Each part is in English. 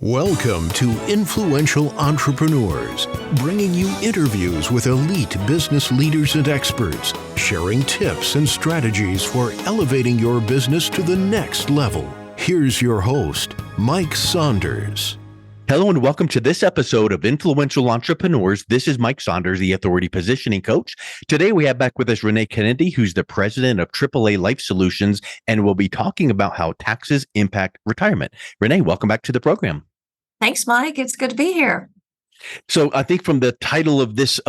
Welcome to Influential Entrepreneurs, bringing you interviews with elite business leaders and experts, sharing tips and strategies for elevating your business to the next level. Here's your host, Mike Saunders. Hello and welcome to this episode of Influential Entrepreneurs. This is Mike Saunders, the Authority Positioning Coach. Today we have back with us Renée Kennedy, who's the president of AAA Life Solutions, and we'll be talking about how taxes impact retirement. Renée, welcome back to the program. Thanks, Mike. It's good to be here. So I think from the title of this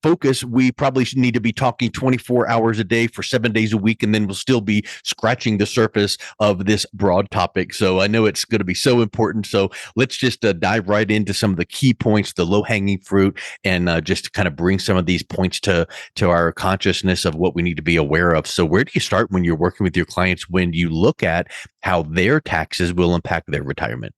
focus, we probably need to be talking 24 hours a day for 7 days a week, and then we'll still be scratching the surface of this broad topic. So I know it's going to be so important. So let's just dive right into some of the key points, the low-hanging fruit, and just kind of bring some of these points to our consciousness of what we need to be aware of. So where do you start when you're working with your clients when you look at how their taxes will impact their retirement?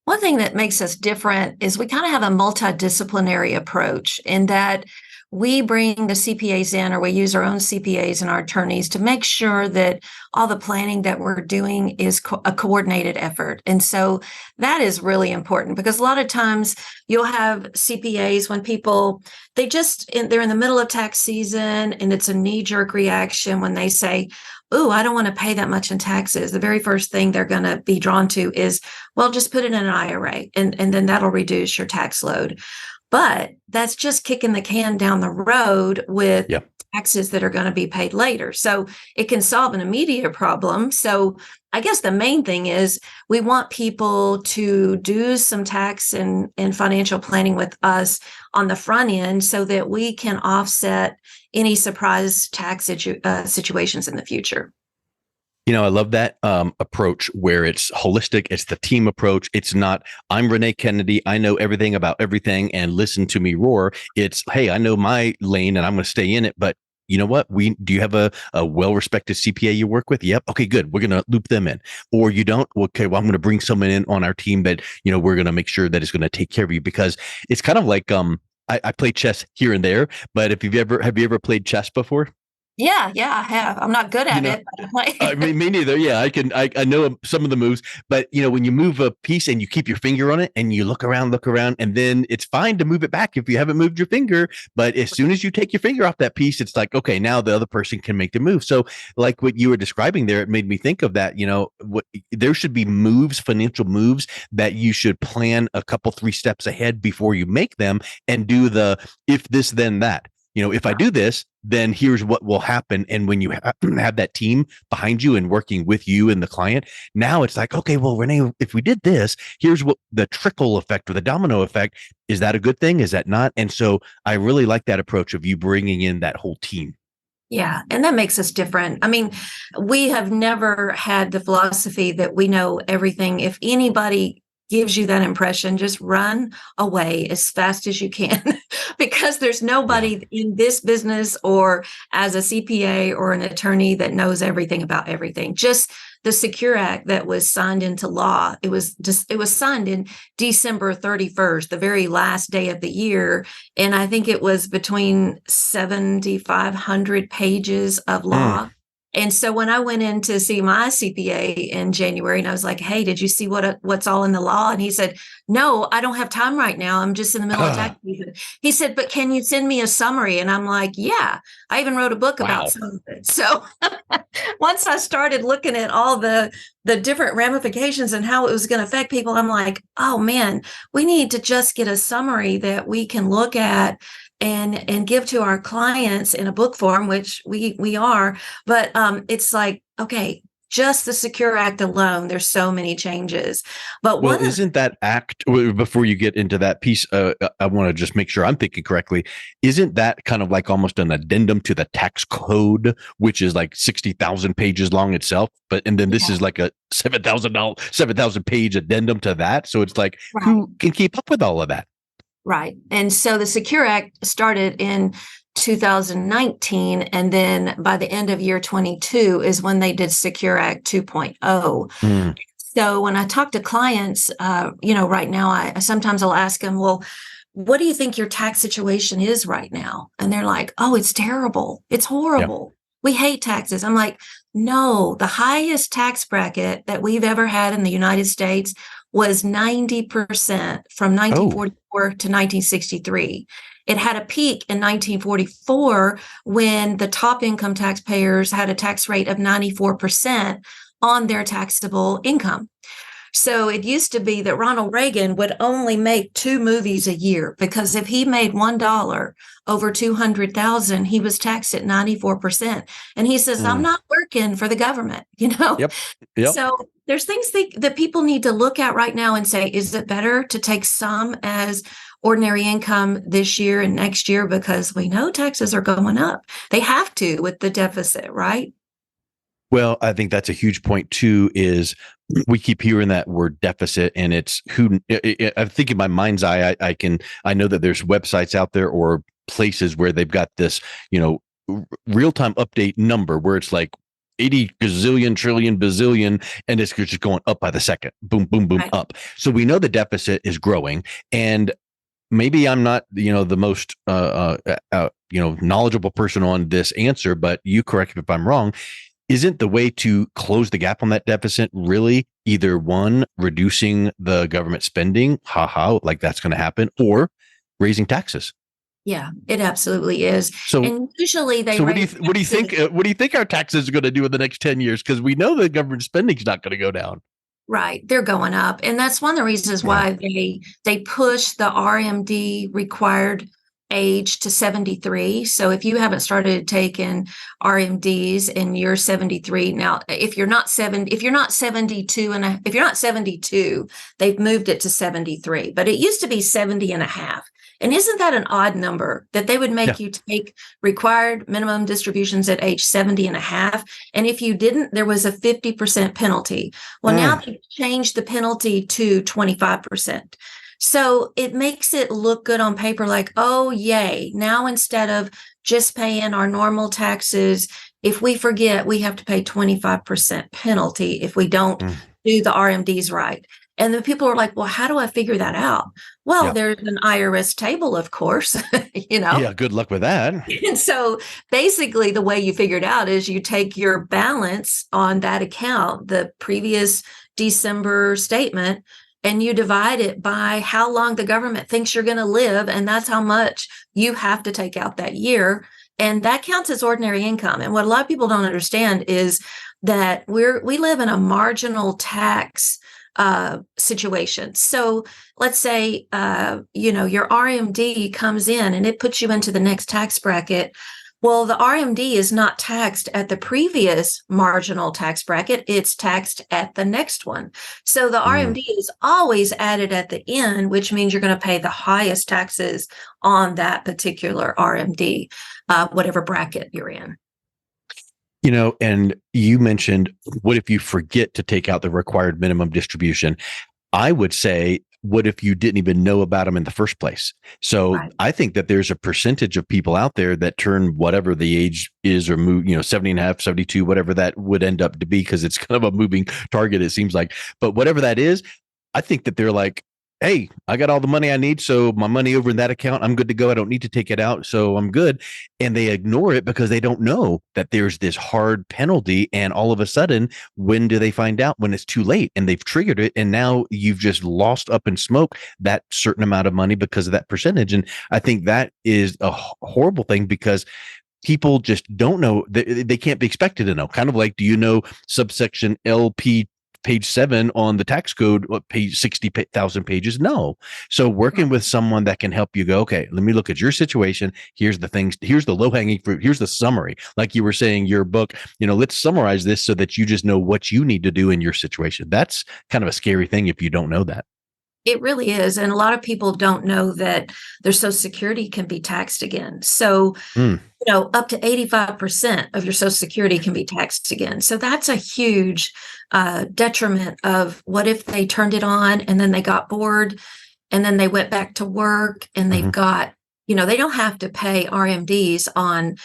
One thing that makes us different is we kind of have a multidisciplinary approach in that we bring the CPAs in, or we use our own CPAs and our attorneys to make sure that all the planning that we're doing is a coordinated effort. And so that is really important, because a lot of times you'll have CPAs when people, they're in the middle of tax season and it's a knee-jerk reaction when they say, "Ooh, I don't want to pay that much in taxes." The very first thing they're going to be drawn to is, well, just put it in an IRA and then that'll reduce your tax load. But that's just kicking the can down the road with taxes that are going to be paid later. So it can solve an immediate problem. So I guess the main thing is we want people to do some tax and financial planning with us on the front end so that we can offset any surprise tax situations in the future. You know, I love that approach where it's holistic. It's the team approach. It's not, I'm Renée Kennedy, I know everything about everything and listen to me roar. It's, hey, I know my lane and I'm going to stay in it. But you know what? Do you have a well-respected CPA you work with? Yep. Okay, good. We're going to loop them in. Or you don't? Okay, well, I'm going to bring someone in on our team that, we're going to make sure that is going to take care of you, because it's kind of like, I play chess here and there, but have you ever played chess before? Yeah, I have. I'm not good at it, but I mean, me neither. Yeah, I know some of the moves, but when you move a piece and you keep your finger on it and you look around, and then it's fine to move it back if you haven't moved your finger. But as soon as you take your finger off that piece, it's like, okay, now the other person can make the move. So like what you were describing there, it made me think of that, there should be financial moves that you should plan a couple, 3 steps ahead before you make them, and do the, if this, then that. If I do this, then here's what will happen. And when you have that team behind you and working with you and the client, now it's like, okay, well, Renée, if we did this, here's what the trickle effect or the domino effect. Is that a good thing? Is that not? And so I really like that approach of you bringing in that whole team. Yeah, and that makes us different. I mean, we have never had the philosophy that we know everything. If anybody gives you that impression, just run away as fast as you can, because there's nobody in this business or as a CPA or an attorney that knows everything about everything. Just the Secure Act that was signed into law. It was signed in December 31st, the very last day of the year. And I think it was between 7,500 pages of law. And so when I went in to see my CPA in January, and I was like, "Hey, did you see what's all in the law?" And he said, "No, I don't have time right now. I'm just in the middle of tax season." He said, "But can you send me a summary?" And I'm like, "Yeah, I even wrote a book about some of it." So once I started looking at all the different ramifications and how it was going to affect people, I'm like, "Oh man, we need to just get a summary that we can look at and give to our clients in a book form," which we are. But it's like, okay, just the Secure Act alone, there's so many changes. But isn't that act, before you get into that piece, I want to just make sure I'm thinking correctly. Isn't that kind of like almost an addendum to the tax code, which is like 60,000 pages long itself? And then this is like a 7,000 page addendum to that. So it's like, who can keep up with all of that? Right. And so the Secure Act started in 2019, and then by the end of year 22 is when they did Secure Act 2.0. So when I talk to clients, right now, I sometimes I'll ask them, "Well, what do you think your tax situation is right now?" And they're like, "Oh, it's terrible. It's horrible. We hate taxes." I'm like, no, the highest tax bracket that we've ever had in the United States was 90% from Oh, 1944 to 1963. It had a peak in 1944 when the top income taxpayers had a tax rate of 94% on their taxable income. So it used to be that Ronald Reagan would only make 2 movies a year, because if he made $1 over 200,000, he was taxed at 94%. And he says, I'm not working for the government, yep. Yep. So there's things that people need to look at right now and say, is it better to take some as ordinary income this year and next year? Because we know taxes are going up. They have to with the deficit, right? Well, I think that's a huge point too, is we keep hearing that word deficit, and it's I think in my mind's eye, I know that there's websites out there or places where they've got this, real-time update number where it's like 80 gazillion, trillion, bazillion, and it's just going up by the second. Boom, boom, boom, Right. up. So we know the deficit is growing, and maybe I'm not, the most, knowledgeable person on this answer, but you correct me if I'm wrong. Isn't the way to close the gap on that deficit really either one, reducing the government spending, like that's going to happen, or raising taxes? Yeah, it absolutely is. So, And usually they what do you raise what do you think? taxes. What do you think our taxes are going to do in the next 10 years? Because we know the government spending's not going to go down. Right, they're going up, and that's one of the reasons why they push the RMD required age to 73. So if you haven't started taking RMDs and you're 73 now, if you're not 72, and if you're not 72, they've moved it to 73. But it used to be 70 and a half. And isn't that an odd number that they would make you take required minimum distributions at age 70 and a half? And if you didn't, there was a 50% penalty. Well, now they've changed the penalty to 25%. So it makes it look good on paper, like, oh, yay. Now, instead of just paying our normal taxes, if we forget, we have to pay 25% penalty if we don't do the RMDs right. And then people are like, well, how do I figure that out? Well, there's an IRS table, of course, Yeah, good luck with that. And so basically the way you figure it out is you take your balance on that account, the previous December statement, and you divide it by how long the government thinks you're going to live. And that's how much you have to take out that year. And that counts as ordinary income. And what a lot of people don't understand is that we live in a marginal tax situation. So let's say, your RMD comes in and it puts you into the next tax bracket. Well, the RMD is not taxed at the previous marginal tax bracket. It's taxed at the next one. So the RMD is always added at the end, which means you're going to pay the highest taxes on that particular RMD, whatever bracket you're in. And you mentioned, what if you forget to take out the required minimum distribution? I would say, what if you didn't even know about them in the first place? So I think that there's a percentage of people out there that turn whatever the age is, or move, 70 and a half, 72, whatever that would end up to be, because it's kind of a moving target, it seems like. But whatever that is, I think that they're like, hey, I got all the money I need. So my money over in that account, I'm good to go. I don't need to take it out. So I'm good. And they ignore it because they don't know that there's this hard penalty. And all of a sudden, when do they find out? When it's too late and they've triggered it. And now you've just lost up in smoke that certain amount of money because of that percentage. And I think that is a horrible thing, because people just don't know. They can't be expected to know. Kind of like, do you know subsection LP page 7 on the tax code, page 60,000 pages? No. So working with someone that can help you go, okay, let me look at your situation. Here's the things, here's the low hanging fruit. Here's the summary. Like you were saying, your book, let's summarize this so that you just know what you need to do in your situation. That's kind of a scary thing if you don't know that. It really is. And a lot of people don't know that their Social Security can be taxed again. So, up to 85% of your Social Security can be taxed again. So that's a huge detriment of what if they turned it on and then they got bored and then they went back to work and they've got, they don't have to pay RMDs on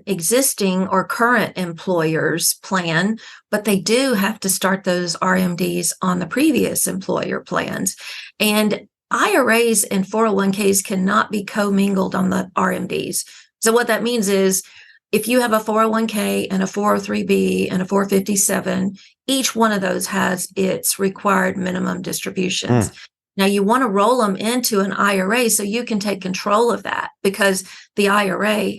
existing or current employer's plan, but they do have to start those RMDs on the previous employer plans. And IRAs and 401ks cannot be commingled on the RMDs. So what that means is if you have a 401k and a 403b and a 457, each one of those has its required minimum distributions. Now you want to roll them into an IRA so you can take control of that, because the IRA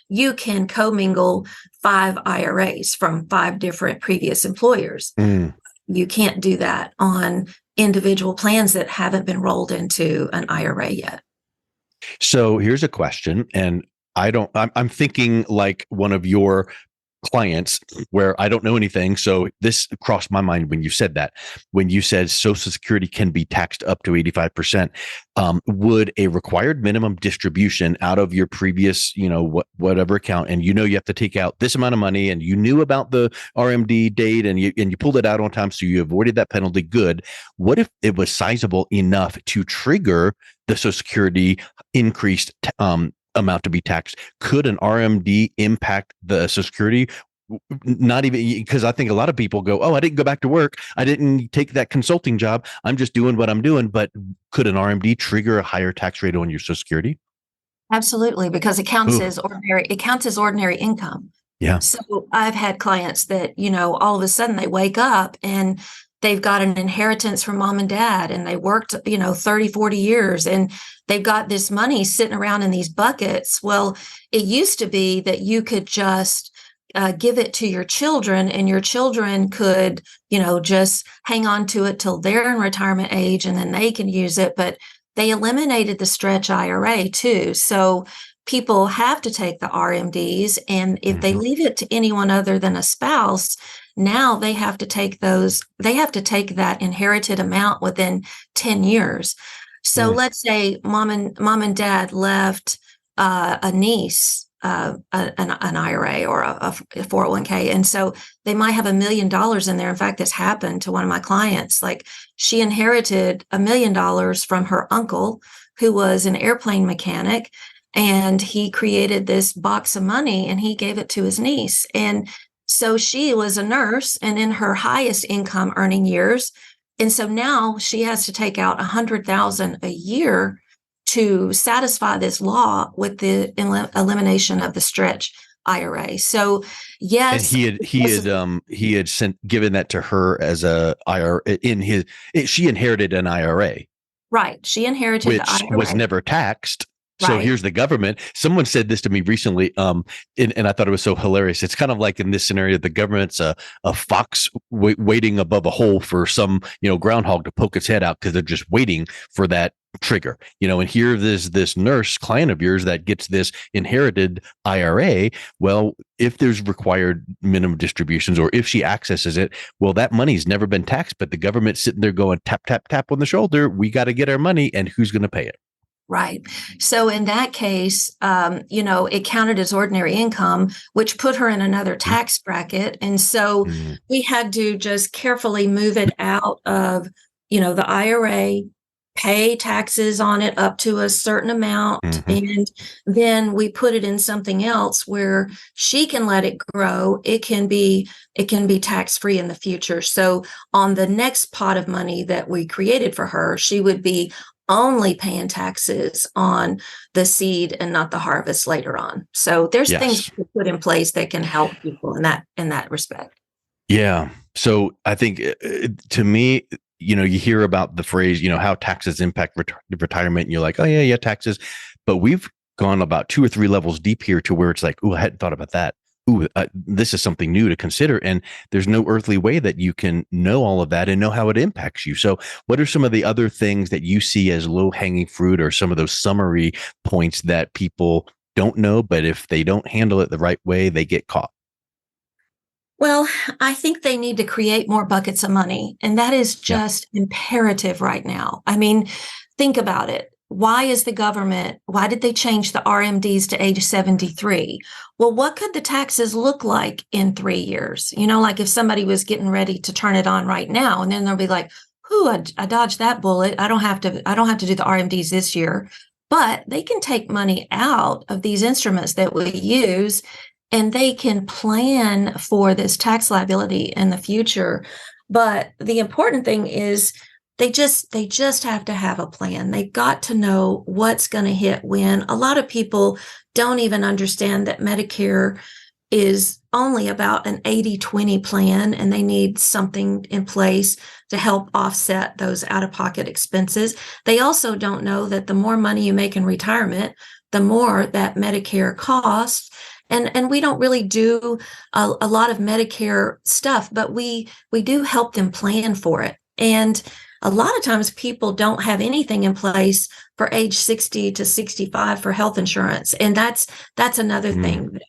you can commingle 5 IRAs from 5 different previous employers. You can't do that on individual plans that haven't been rolled into an IRA yet. So here's a question, and I'm thinking like one of your clients where I don't know anything. So this crossed my mind when you said that. When you said Social Security can be taxed up to 85%, would a required minimum distribution out of your previous, whatever account, and you have to take out this amount of money, and you knew about the RMD date, and you pulled it out on time, so you avoided that penalty. Good. What if it was sizable enough to trigger the Social Security increased amount to be taxed? Could an RMD impact the Social Security? Not even, because I think a lot of people go, oh, I didn't go back to work, I didn't take that consulting job, I'm just doing what I'm doing. But could an RMD trigger a higher tax rate on your Social Security? Absolutely, because it counts as ordinary income. Yeah. So I've had clients that, all of a sudden they wake up and they've got an inheritance from mom and dad, and they worked, 30, 40 years, and they've got this money sitting around in these buckets. Well, it used to be that you could just give it to your children, and your children could, just hang on to it till they're in retirement age, and then they can use it. But they eliminated the stretch IRA too. So people have to take the RMDs, and if they leave it to anyone other than a spouse, now they have to take that inherited amount within 10 years. So let's say mom and dad left a niece an IRA or a 401k, and so they might have $1 million in there. In fact, this happened to one of my clients. Like, she inherited $1 million from her uncle, who was an airplane mechanic, and he created this box of money and he gave it to his niece. And so she was a nurse and in her highest income earning years. And so now she has to take out $100,000 a year to satisfy this law with the elimination of the stretch IRA. So yes, and he had given that to her as a IRA she inherited an IRA. Right. She inherited which the IRA. Was never taxed. So Right. Here's the government. Someone said this to me recently, and I thought it was so hilarious. It's kind of like in this scenario, the government's a fox waiting above a hole for some groundhog to poke its head out, because they're just waiting for that trigger. And here there's this nurse client of yours that gets this inherited IRA. Well, if there's required minimum distributions, or if she accesses it, well, that money's never been taxed, but the government's sitting there going tap, tap, tap on the shoulder. We got to get our money, and who's going to pay it? Right. So in that case, it counted as ordinary income, which put her in another tax bracket. And so we had to just carefully move it out of, the IRA, pay taxes on it up to a certain amount. And then we put it in something else where she can let it grow. It can be tax-free in the future. So on the next pot of money that we created for her, she would be only paying taxes on the seed and not the harvest later on. So there's things to put in place that can help people in that respect. Yeah. So I think to me, you hear about the phrase, how taxes impact retirement, and you're like, oh yeah, taxes. But we've gone about 2 or 3 levels deep here to where it's like, oh, I hadn't thought about that. Ooh, this is something new to consider. And there's no earthly way that you can know all of that and know how it impacts you. So what are some of the other things that you see as low hanging fruit, or some of those summary points that people don't know, but if they don't handle it the right way, they get caught? Well, I think they need to create more buckets of money, and that is just imperative right now. I mean, think about it. Why did they change the RMDs to age 73? Well, what could the taxes look like in 3 years? Like if somebody was getting ready to turn it on right now, and then they'll be like, I dodged that bullet. I don't have to do the RMDs this year. But they can take money out of these instruments that we use, and they can plan for this tax liability in the future. But the important thing is they just have to have a plan. They've got to know what's going to hit when. A lot of people don't even understand that Medicare is only about an 80-20 plan, and they need something in place to help offset those out-of-pocket expenses. They also don't know that the more money you make in retirement, the more that Medicare costs. And we don't really do a lot of Medicare stuff, but we do help them plan for it. And a lot of times people don't have anything in place for age 60 to 65 for health insurance. And that's another thing that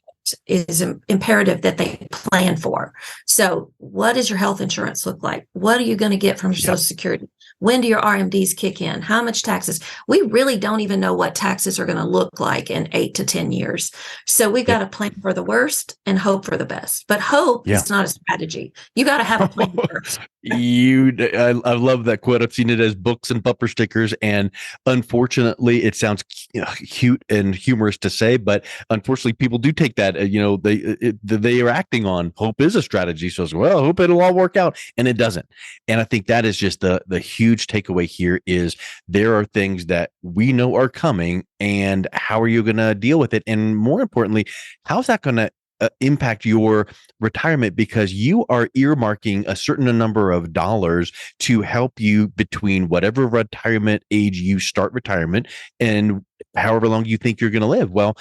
is imperative that they plan for. So what does your health insurance look like? What are you going to get from your Social Security? When do your RMDs kick in? How much taxes? We really don't even know what taxes are going to look like in 8 to 10 years. So we've got to plan for the worst and hope for the best. But hope is not a strategy. You got to have a plan first. I love that quote. I've seen it as books and bumper stickers, and unfortunately, it sounds cute and humorous to say, but unfortunately, people do take that. They are acting on hope is a strategy. So, well, I hope it'll all work out, and it doesn't. And I think that is just the huge takeaway here is there are things that we know are coming, and how are you going to deal with it? And more importantly, how's that going to impact your retirement, because you are earmarking a certain number of dollars to help you between whatever retirement age you start retirement and however long you think you're going to live. Well,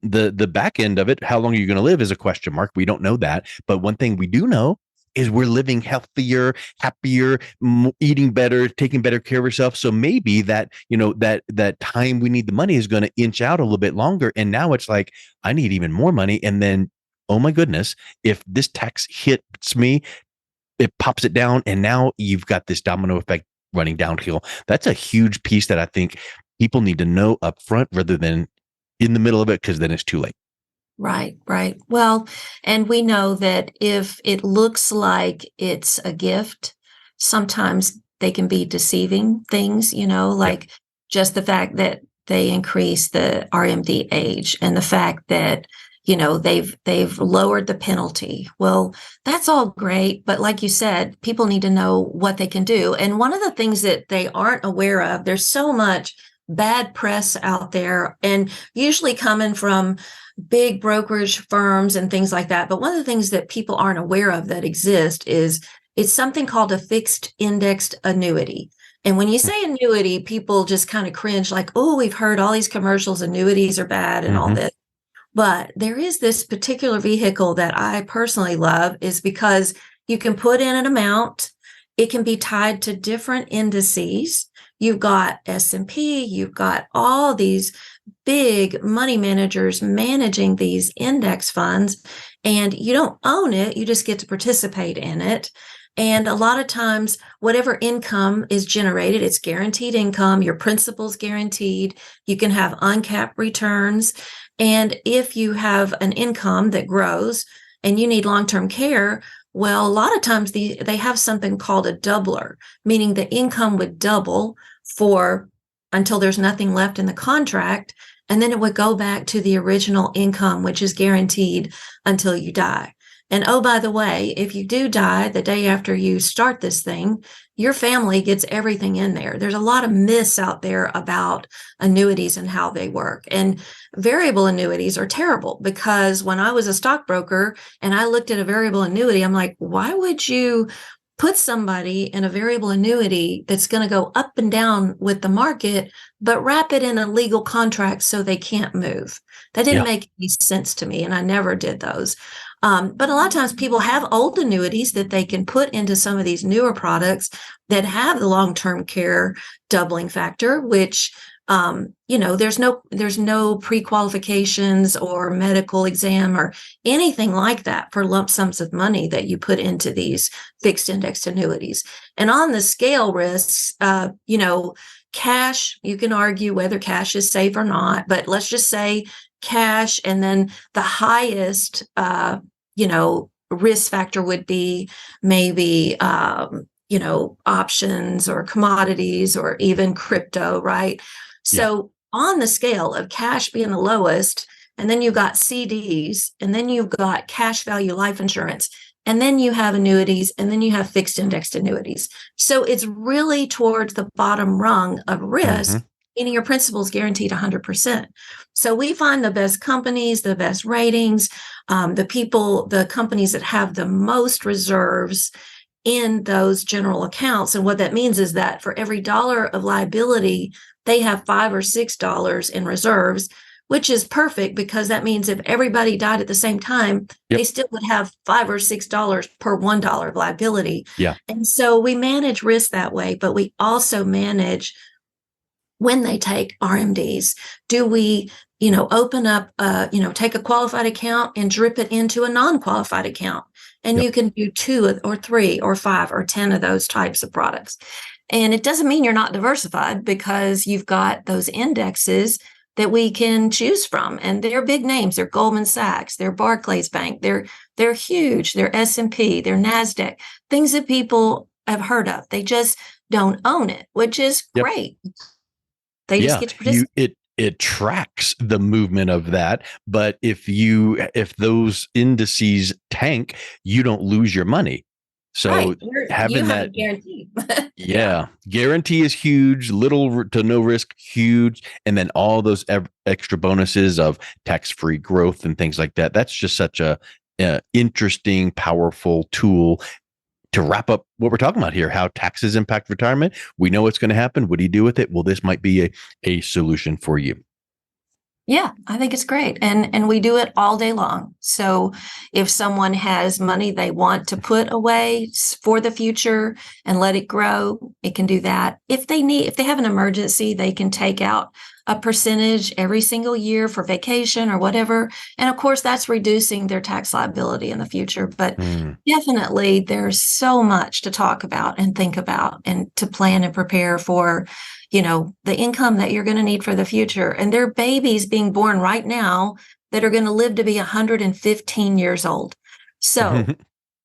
the back end of it, how long are you going to live, is a question mark. We don't know that. But one thing we do know is we're living healthier, happier, eating better, taking better care of ourselves. So maybe that, that time we need the money is going to inch out a little bit longer. And now it's like, I need even more money. And then, oh my goodness, if this tax hits me, it pops it down. And now you've got this domino effect running downhill. That's a huge piece that I think people need to know up front rather than in the middle of it, because then it's too late. Right, right. Well, and we know that if it looks like it's a gift, sometimes they can be deceiving things, like just the fact that they increase the RMD age and the fact that, they've lowered the penalty. Well, that's all great. But like you said, people need to know what they can do. And one of the things that they aren't aware of, there's so much bad press out there, and usually coming from big brokerage firms and things like that. But one of the things that people aren't aware of that exist is it's something called a fixed indexed annuity. And when you say annuity, people just kind of cringe like, oh, we've heard all these commercials, annuities are bad and all this. But there is this particular vehicle that I personally love, is because you can put in an amount. It can be tied to different indices. You've got S&P, you've got all these big money managers managing these index funds, and you don't own it, you just get to participate in it. And a lot of times, whatever income is generated, it's guaranteed income, your principal's guaranteed, you can have uncapped returns. And if you have an income that grows and you need long-term care, well, a lot of times they have something called a doubler, meaning the income would double for until there's nothing left in the contract. And then it would go back to the original income, which is guaranteed until you die. And oh, by the way, if you do die the day after you start this thing, your family gets everything in there. There's a lot of myths out there about annuities and how they work. And variable annuities are terrible, because when I was a stockbroker and I looked at a variable annuity, I'm like, why would you put somebody in a variable annuity that's going to go up and down with the market, but wrap it in a legal contract so they can't move? That didn't make any sense to me, and I never did those. But a lot of times people have old annuities that they can put into some of these newer products that have the long-term care doubling factor, which, there's no pre-qualifications or medical exam or anything like that for lump sums of money that you put into these fixed indexed annuities. And on the scale risks, cash, you can argue whether cash is safe or not, but let's just say cash. And then the highest, risk factor would be maybe, options or commodities or even crypto, right? So on the scale of cash being the lowest, and then you've got CDs, and then you've got cash value life insurance, and then you have annuities, and then you have fixed indexed annuities. So it's really towards the bottom rung of risk, meaning your principal is guaranteed 100%. So we find the best companies, the best ratings, the companies that have the most reserves in those general accounts. And what that means is that for every dollar of liability, they have $5 or $6 in reserves, which is perfect, because that means if everybody died at the same time, they still would have $5 or $6 per $1 of liability. Yeah. And so we manage risk that way, but we also manage when they take RMDs. Do we, open up, take a qualified account and drip it into a non-qualified account? And you can do 2 or 3 or 5 or 10 of those types of products. And it doesn't mean you're not diversified, because you've got those indexes that we can choose from. And they're big names. They're Goldman Sachs, they're Barclays Bank, they're huge, they're S&P, they're NASDAQ, things that people have heard of. They just don't own it, which is great. They just get to participate. It tracks the movement of that. But if those indices tank, you don't lose your money. So having that guarantee. Guarantee is huge, little to no risk, huge. And then all those extra bonuses of tax-free growth and things like that. That's just such a interesting, powerful tool. To wrap up what we're talking about here, how taxes impact retirement. We know what's going to happen. What do you do with it? Well, this might be a solution for you. Yeah, I think it's great. And we do it all day long. So if someone has money they want to put away for the future and let it grow, it can do that. If they have an emergency, they can take out a percentage every single year for vacation or whatever. And of course, that's reducing their tax liability in the future. But definitely there's so much to talk about and think about and to plan and prepare for, the income that you're going to need for the future. And there are babies being born right now that are going to live to be 115 years old. So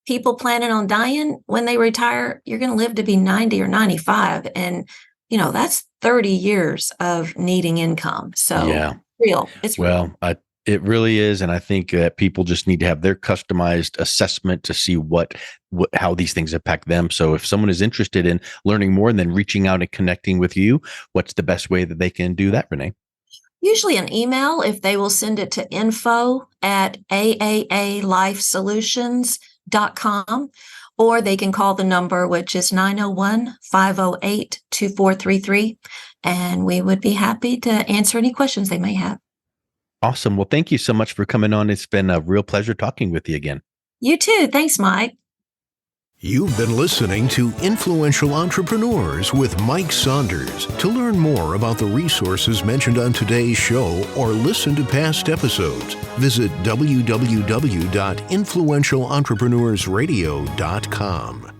people planning on dying when they retire, you're going to live to be 90 or 95. And, that's 30 years of needing income. So it's real. It really is. And I think that people just need to have their customized assessment to see how these things impact them. So if someone is interested in learning more and then reaching out and connecting with you, what's the best way that they can do that, Renee? Usually an email, if they will send it to info@AAALifeSolutions.com, or they can call the number, which is 901-508-2433. And we would be happy to answer any questions they may have. Awesome. Well, thank you so much for coming on. It's been a real pleasure talking with you again. You too. Thanks, Mike. You've been listening to Influential Entrepreneurs with Mike Saunders. To learn more about the resources mentioned on today's show or listen to past episodes, visit www.influentialentrepreneursradio.com.